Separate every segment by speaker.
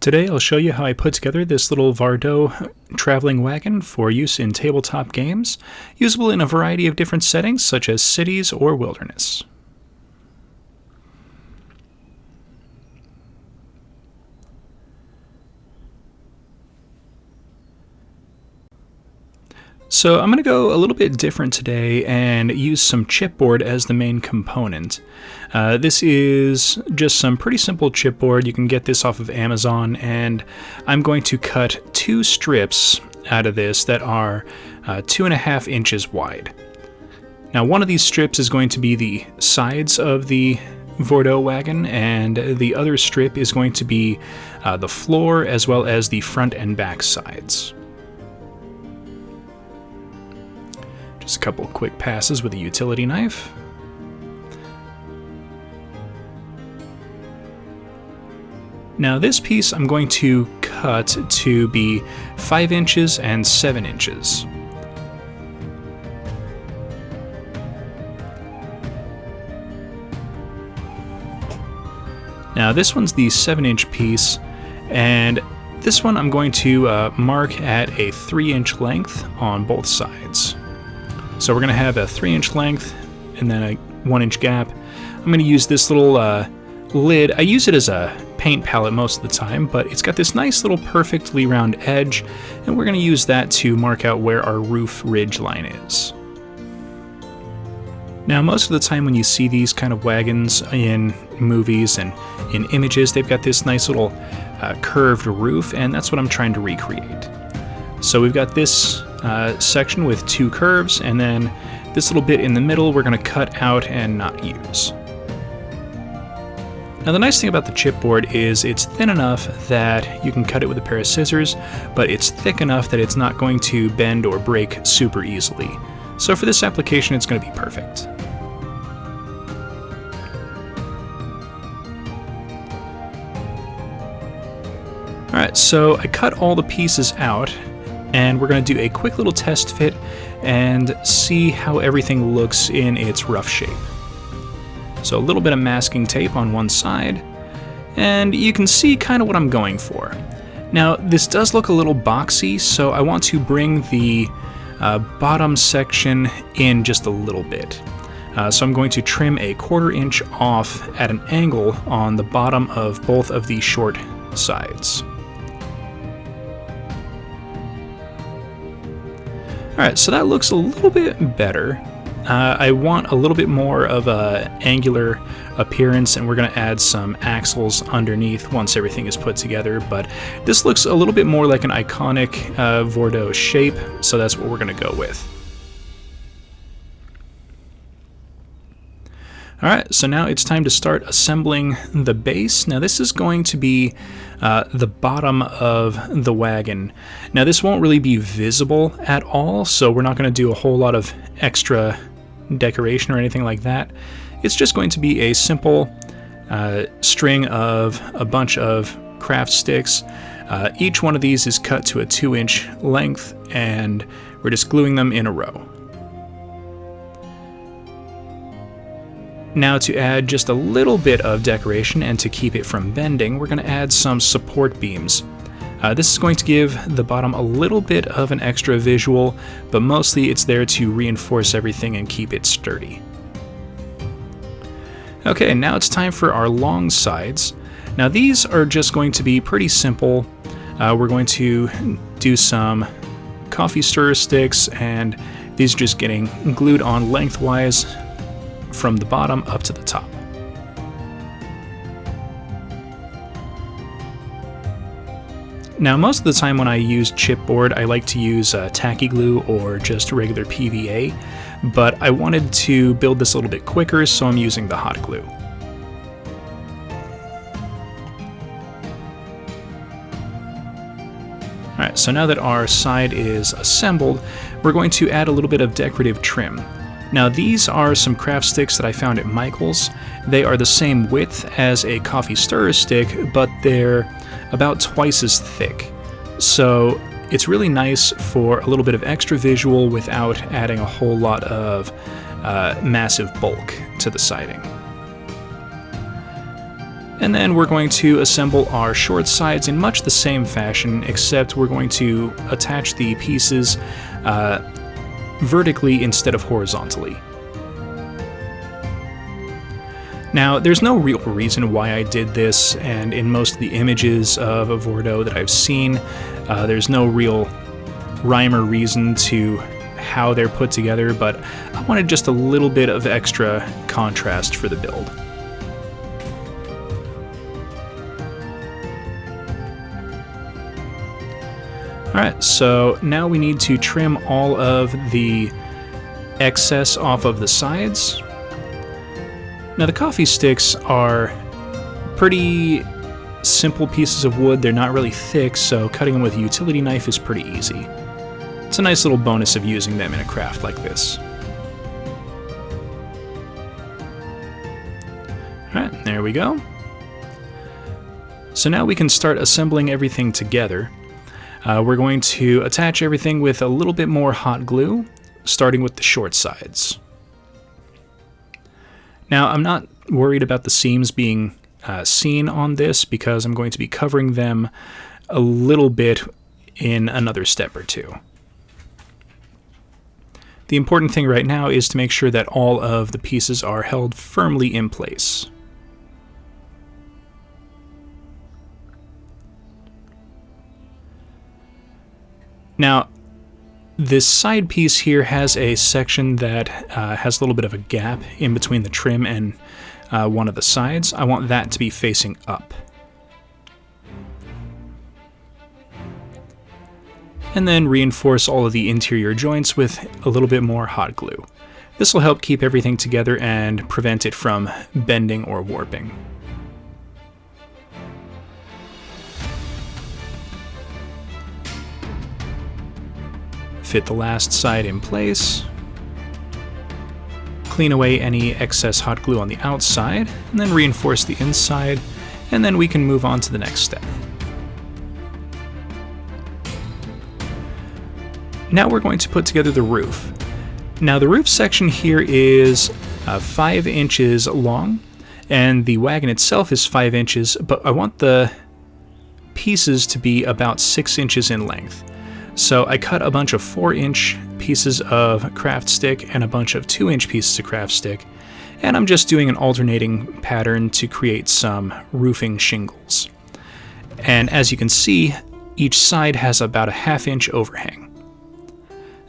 Speaker 1: Today I'll show you how I put together this little Vardo traveling wagon for use in tabletop games, usable in a variety of different settings such as cities or wilderness. So I'm going to go a little bit different today and use some chipboard as the main component. This is just some pretty simple chipboard. You can get this off of Amazon, and I'm going to cut two strips out of this that are 2.5 inches wide. Now one of these strips is going to be the sides of the Vardo wagon, and the other strip is going to be the floor as well as the front and back sides. Just a couple quick passes with a utility knife. Now this piece I'm going to cut to be 5 inches and 7 inches. Now this one's the 7-inch piece, and this one I'm going to mark at a 3-inch length on both sides. So we're going to have a 3-inch length and then a 1-inch gap. I'm going to use this little lid. I use it as a paint palette most of the time, but it's got this nice little perfectly round edge, and we're going to use that to mark out where our roof ridge line is. Now most of the time when you see these kind of wagons in movies and in images, they've got this nice little curved roof, and that's what I'm trying to recreate. So we've got this section with two curves, and then this little bit in the middle we're going to cut out and not use. Now the nice thing about the chipboard is it's thin enough that you can cut it with a pair of scissors, but it's thick enough that it's not going to bend or break super easily. So for this application it's going to be perfect. Alright, so I cut all the pieces out, and we're going to do a quick little test fit and see how everything looks in its rough shape. So a little bit of masking tape on one side, and you can see kind of what I'm going for. Now this does look a little boxy, so I want to bring the bottom section in just a little bit. So I'm going to trim a 1/4 inch off at an angle on the bottom of both of the short sides. Alright, so that looks a little bit better. I want a little bit more of a angular appearance, and we're going to add some axles underneath once everything is put together, but this looks a little bit more like an iconic Vardo shape, so that's what we're going to go with. Alright, so now it's time to start assembling the base. Now this is going to be the bottom of the wagon. Now this won't really be visible at all, so we're not going to do a whole lot of extra decoration or anything like that. It's just going to be a simple string of a bunch of craft sticks. Each one of these is cut to a 2-inch length, and we're just gluing them in a row. Now to add just a little bit of decoration and to keep it from bending, we're going to add some support beams. This is going to give the bottom a little bit of an extra visual, but mostly it's there to reinforce everything and keep it sturdy. Okay, now it's time for our long sides. Now these are just going to be pretty simple. We're going to do some coffee stirrer sticks, and these are just getting glued on lengthwise from the bottom up to the top. Now most of the time when I use chipboard, I like to use tacky glue or just regular PVA, but I wanted to build this a little bit quicker, so I'm using the hot glue. Alright, so now that our side is assembled, we're going to add a little bit of decorative trim. Now these are some craft sticks that I found at Michael's. They are the same width as a coffee stirrer stick, but they're about twice as thick. So it's really nice for a little bit of extra visual without adding a whole lot of massive bulk to the siding. And then we're going to assemble our short sides in much the same fashion, except we're going to attach the pieces vertically instead of horizontally. Now, there's no real reason why I did this, and in most of the images of a Vardo that I've seen, there's no real rhyme or reason to how they're put together, but I wanted just a little bit of extra contrast for the build. Alright, so now we need to trim all of the excess off of the sides. Now the coffee sticks are pretty simple pieces of wood. They're not really thick, so cutting them with a utility knife is pretty easy. It's a nice little bonus of using them in a craft like this. Alright, there we go. So now we can start assembling everything together. We're going to attach everything with a little bit more hot glue, starting with the short sides. Now, I'm not worried about the seams being seen on this because I'm going to be covering them a little bit in another step or two. The important thing right now is to make sure that all of the pieces are held firmly in place. Now, this side piece here has a section that has a little bit of a gap in between the trim and one of the sides. I want that to be facing up. And then reinforce all of the interior joints with a little bit more hot glue. This will help keep everything together and prevent it from bending or warping. Fit the last side in place, clean away any excess hot glue on the outside, and then reinforce the inside, and then we can move on to the next step. Now we're going to put together the roof. Now the roof section here is 5 inches long, and the wagon itself is 5 inches, but I want the pieces to be about 6 inches in length. So I cut a bunch of 4-inch pieces of craft stick and a bunch of 2-inch pieces of craft stick, and I'm just doing an alternating pattern to create some roofing shingles. And as you can see, each side has about a 1/2 inch overhang.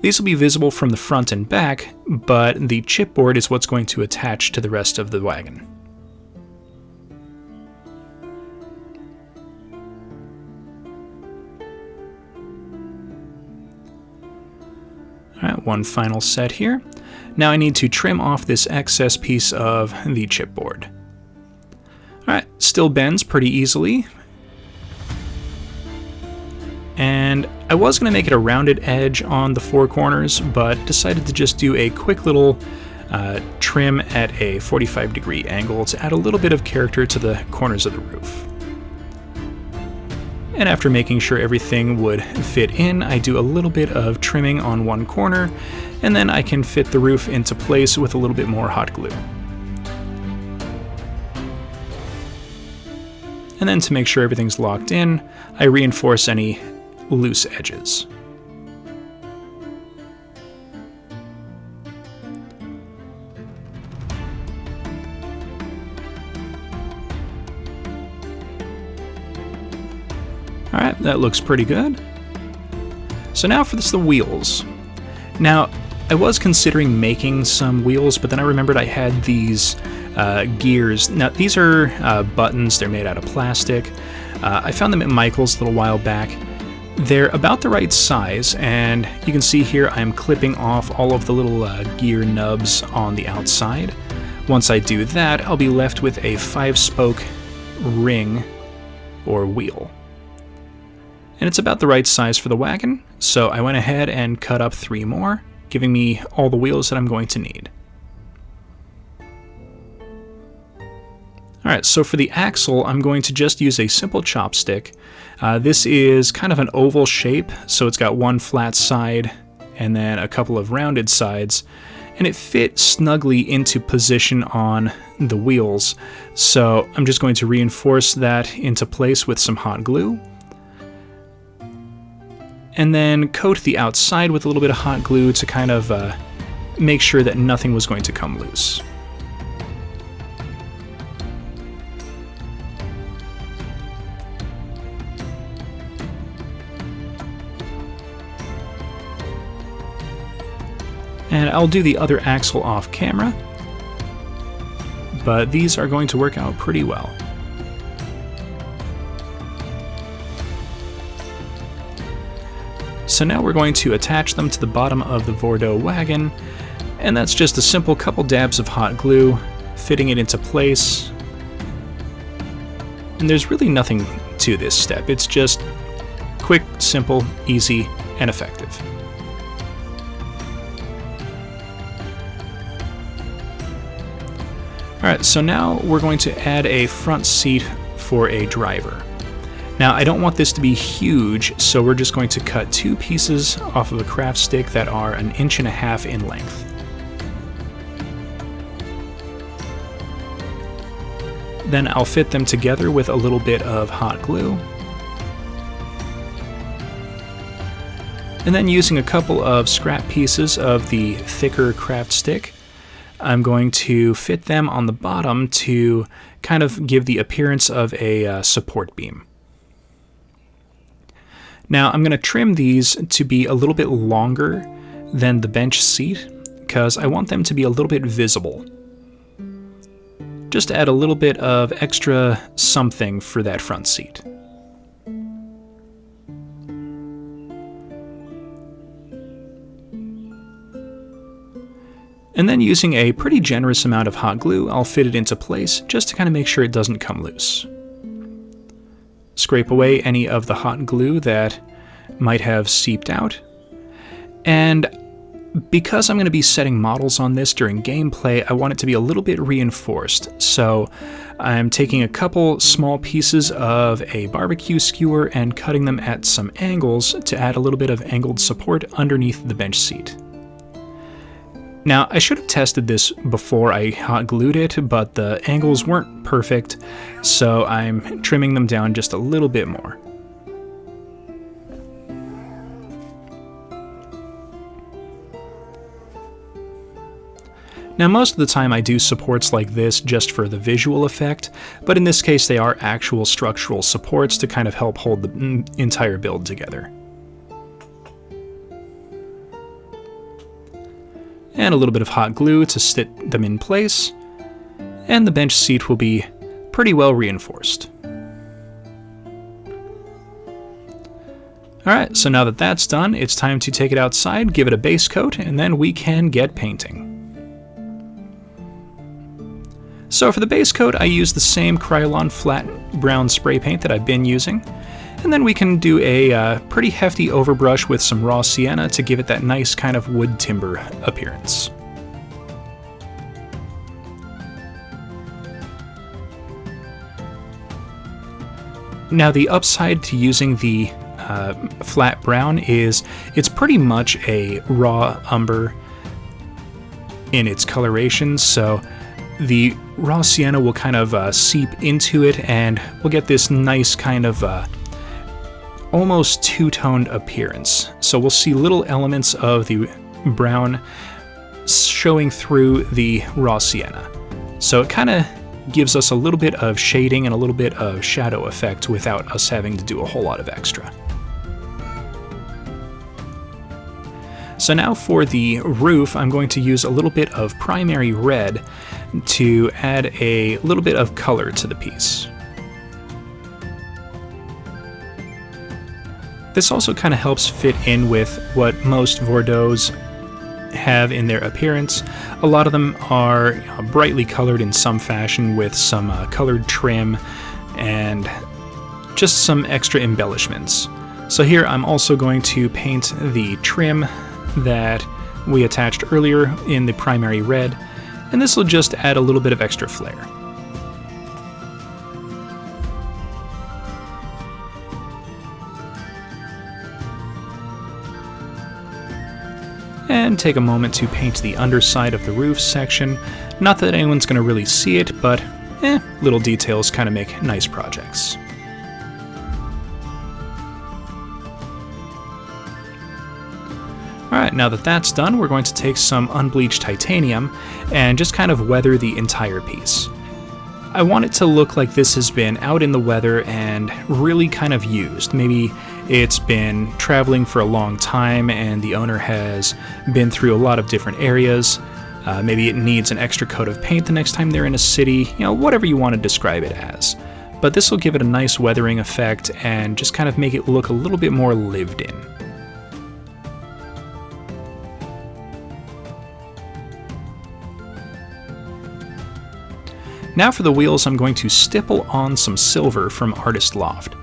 Speaker 1: These will be visible from the front and back, but the chipboard is what's going to attach to the rest of the wagon. Alright, one final set here. Now I need to trim off this excess piece of the chipboard. Alright, still bends pretty easily. And I was going to make it a rounded edge on the 4 corners, but decided to just do a quick little trim at a 45-degree angle to add a little bit of character to the corners of the roof. And after making sure everything would fit in, I do a little bit of trimming on one corner, and then I can fit the roof into place with a little bit more hot glue. And then to make sure everything's locked in, I reinforce any loose edges. Alright, that looks pretty good. So now for the wheels. Now, I was considering making some wheels, but then I remembered I had these gears. Now, these are buttons. They're made out of plastic. I found them at Michael's a little while back. They're about the right size, and you can see here I'm clipping off all of the little gear nubs on the outside. Once I do that, I'll be left with a 5-spoke ring or wheel. And it's about the right size for the wagon, so I went ahead and cut up 3 more, giving me all the wheels that I'm going to need. Alright, so for the axle, I'm going to just use a simple chopstick. This is kind of an oval shape, so it's got one flat side and then a couple of rounded sides. and it fit snugly into position on the wheels. So I'm just going to reinforce that into place with some hot glue, and then coat the outside with a little bit of hot glue to kind of make sure that nothing was going to come loose. And I'll do the other axle off camera, but these are going to work out pretty well. So now we're going to attach them to the bottom of the Vardo Wagon, and that's just a simple couple dabs of hot glue, fitting it into place. And there's really nothing to this step, it's just quick, simple, easy, and effective. Alright, so now we're going to add a front seat for a driver. Now, I don't want this to be huge, so we're just going to cut 2 pieces off of a craft stick that are 1.5 inches in length. Then I'll fit them together with a little bit of hot glue. And then using a couple of scrap pieces of the thicker craft stick, I'm going to fit them on the bottom to kind of give the appearance of a support beam. Now I'm going to trim these to be a little bit longer than the bench seat because I want them to be a little bit visible. Just to add a little bit of extra something for that front seat. And then using a pretty generous amount of hot glue, I'll fit it into place just to kind of make sure it doesn't come loose. Scrape away any of the hot glue that might have seeped out. And because I'm going to be setting models on this during gameplay, I want it to be a little bit reinforced. So I'm taking a couple small pieces of a barbecue skewer and cutting them at some angles to add a little bit of angled support underneath the bench seat. Now, I should have tested this before I hot glued it, but the angles weren't perfect, so I'm trimming them down just a little bit more. Now, most of the time I do supports like this just for the visual effect, but in this case they are actual structural supports to kind of help hold the entire build together. And a little bit of hot glue to sit them in place, and the bench seat will be pretty well reinforced. Alright, so now that that's done, it's time to take it outside, give it a base coat, and then we can get painting. So for the base coat, I use the same Krylon flat brown spray paint that I've been using. And then we can do a pretty hefty overbrush with some raw sienna to give it that nice kind of wood timber appearance. Now the upside to using the flat brown is it's pretty much a raw umber in its coloration, so the raw sienna will kind of seep into it and we'll get this nice kind of almost two-toned appearance. So we'll see little elements of the brown showing through the raw sienna. So it kind of gives us a little bit of shading and a little bit of shadow effect without us having to do a whole lot of extra. So now for the roof, I'm going to use a little bit of primary red to add a little bit of color to the piece. This also kind of helps fit in with what most Vardos have in their appearance. A lot of them are brightly colored in some fashion with some colored trim and just some extra embellishments. So here I'm also going to paint the trim that we attached earlier in the primary red, and this will just add a little bit of extra flair. and take a moment to paint the underside of the roof section. Not that anyone's going to really see it, but little details kind of make nice projects. Alright, now that that's done, we're going to take some unbleached titanium and just kind of weather the entire piece. I want it to look like this has been out in the weather and really kind of used. Maybe it's been traveling for a long time and the owner has been through a lot of different areas. Maybe it needs an extra coat of paint the next time they're in a city, whatever you want to describe it as. But this will give it a nice weathering effect and just kind of make it look a little bit more lived in. Now for the wheels, I'm going to stipple on some silver from Artist Loft.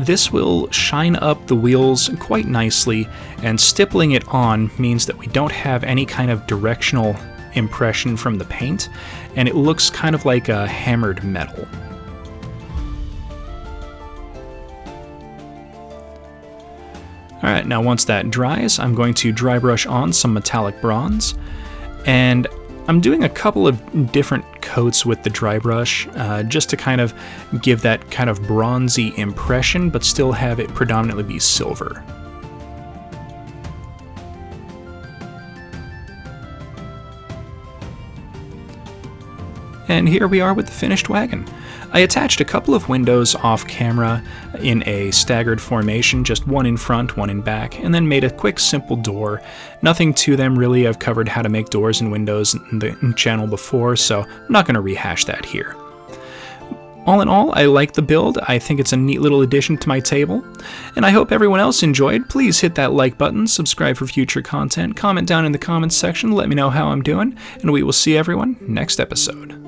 Speaker 1: This will shine up the wheels quite nicely, and stippling it on means that we don't have any kind of directional impression from the paint, and it looks kind of like a hammered metal. Alright, now once that dries, I'm going to dry brush on some metallic bronze, and I'm doing a couple of different coats with the dry brush, just to kind of give that kind of bronzy impression, but still have it predominantly be silver. And here we are with the finished wagon. I attached a couple of windows off camera in a staggered formation, just one in front, one in back, and then made a quick simple door. Nothing to them really. I've covered how to make doors and windows in the channel before, so I'm not going to rehash that here. All in all, I like the build. I think it's a neat little addition to my table, and I hope everyone else enjoyed. Please hit that like button, subscribe for future content, comment down in the comments section, let me know how I'm doing, and we will see everyone next episode.